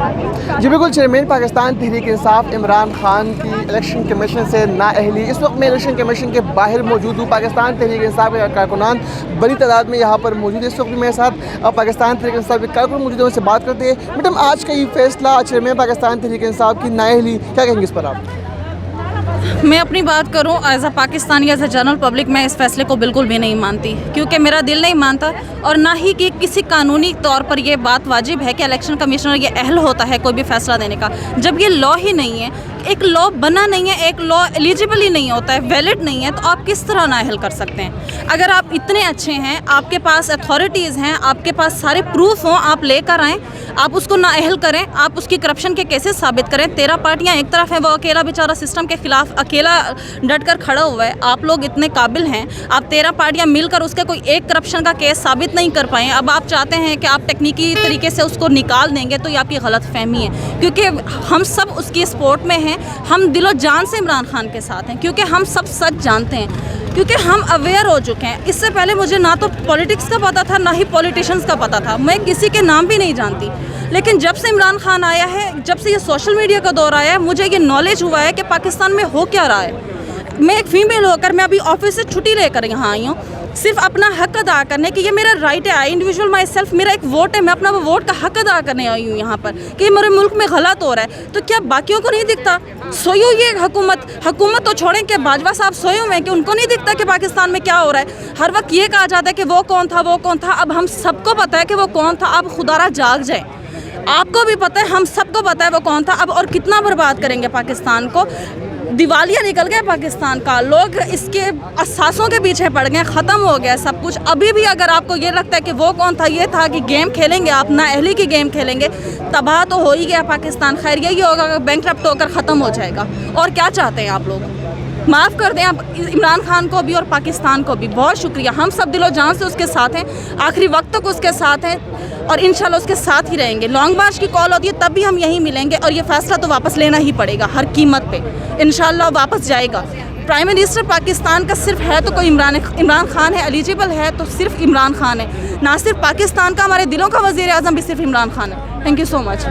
جی بالکل چیئرمین پاکستان تحریک انصاف عمران خان کی election commission سے نااہلی. اس وقت میں الیکشن کمیشن کے باہر موجود ہوں. پاکستان تحریک انصاف کے کارکنان بڑی تعداد میں یہاں پر موجود ہے. اس وقت میرے ساتھ پاکستان تحریک انصاف کے کارکن موجود ہیں, ان سے بات کرتے ہیں. میڈم, آج کا یہ فیصلہ چیئرمین پاکستان تحریک انصاف کی نااہلی, کیا کہیں گے اس پر آپ؟ میں اپنی بات کروں as a Pakistani, as a general public, میں اس فیصلے کو بالکل بھی نہیں مانتی, کیونکہ میرا دل نہیں مانتا اور نہ ہی کہ کسی قانونی طور پر یہ بات واجب ہے کہ الیکشن کمیشنر یہ اہل ہوتا ہے کوئی بھی فیصلہ دینے کا, جب یہ لا ہی نہیں ہے, ایک لا بنا نہیں ہے, ایک لا ایلیجیبل ہی نہیں ہوتا ہے, ویلڈ نہیں ہے, تو آپ کس طرح نااہل کر سکتے ہیں؟ اگر آپ اتنے اچھے ہیں, آپ کے پاس اتھارٹیز ہیں, آپ کے پاس سارے پروف ہوں, آپ لے کر آئیں, آپ اس کو نااہل کریں, آپ اس کی کرپشن کے کیسز ثابت کریں. 13 پارٹیاں ایک طرف ہیں, وہ اکیلا بیچارہ سسٹم کے خلاف اکیلا ڈٹ کر کھڑا ہوا ہے. آپ لوگ اتنے قابل ہیں, آپ 13 پارٹیاں مل کر اس کا کوئی ایک کرپشن کا کیس ثابت نہیں کر پائیں. اب آپ چاہتے ہیں کہ آپ ٹیکنیکی طریقے سے اس کو نکال دیں گے, تو یہ آپ کی غلط فہمی ہے, کیونکہ ہم سب اس کی سپورٹ میں ہیں. ہم دل و جان سے عمران خان کے ساتھ ہیں, کیونکہ ہم سب سچ جانتے ہیں, کیونکہ ہم اویئر ہو چکے ہیں. اس سے پہلے مجھے نہ تو پولیٹکس کا پتہ تھا, نہ ہی پولیٹیشنز کا پتہ تھا, میں کسی کے نام بھی نہیں جانتی. لیکن جب سے عمران خان آیا ہے, جب سے یہ سوشل میڈیا کا دور آیا ہے, مجھے یہ نالج ہوا ہے کہ پاکستان میں ہو کیا رہا ہے. میں ایک فیمیل ہو کر میں ابھی آفس سے چھٹی لے کر یہاں آئی ہوں, صرف اپنا حق ادا کرنے کہ یہ میرا رائٹ ہے, انڈیویجول مائی سیلف, میرا ایک ووٹ ہے, میں اپنا ووٹ کا حق ادا کرنے آئی ہوں یہاں پر کہ میرے ملک میں غلط ہو رہا ہے. تو کیا باقیوں کو نہیں دکھتا؟ سوئی ہوئی ہے حکومت تو چھوڑیں, کہ باجوہ صاحب سوئے ہوئے ہیں کہ ان کو نہیں دکھتا کہ پاکستان میں کیا ہو رہا ہے؟ ہر وقت یہ کہا جاتا ہے کہ وہ کون تھا. اب ہم سب کو پتہ ہے کہ وہ کون تھا. اب خدا را جاگ جائے, آپ کو بھی پتہ ہے, ہم سب کو پتہ ہے وہ کون تھا. اب اور کتنا برباد کریں گے پاکستان کو؟ دیوالیہ نکل گیا پاکستان کا, لوگ اس کے اساسوں کے پیچھے پڑ گئے, ختم ہو گیا سب کچھ. ابھی بھی اگر آپ کو یہ لگتا ہے کہ وہ کون تھا, یہ تھا کہ گیم کھیلیں گے آپ, نااہلی کی گیم کھیلیں گے, تباہ تو ہو ہی گیا پاکستان. خیر یہی ہوگا کہ بینکرپٹ ہو کر ختم ہو جائے گا. اور کیا چاہتے ہیں آپ لوگ؟ معاف کر دیں آپ عمران خان کو بھی اور پاکستان کو بھی. بہت شکریہ, ہم سب دل و جان سے اس کے ساتھ ہیں, آخری وقت تک اس کے ساتھ ہیں, اور انشاءاللہ اس کے ساتھ ہی رہیں گے. لانگ مارچ کی کال ہوتی ہے تب بھی ہم یہیں ملیں گے, اور یہ فیصلہ تو واپس لینا ہی پڑے گا ہر قیمت پہ. انشاءاللہ واپس جائے گا. پرائم منسٹر پاکستان کا صرف ہے تو کوئی عمران خان ہے, ایلیجیبل ہے تو صرف عمران خان ہے. نہ صرف پاکستان کا, ہمارے دلوں کا وزیر اعظم بھی صرف عمران خان ہے. Thank you so much.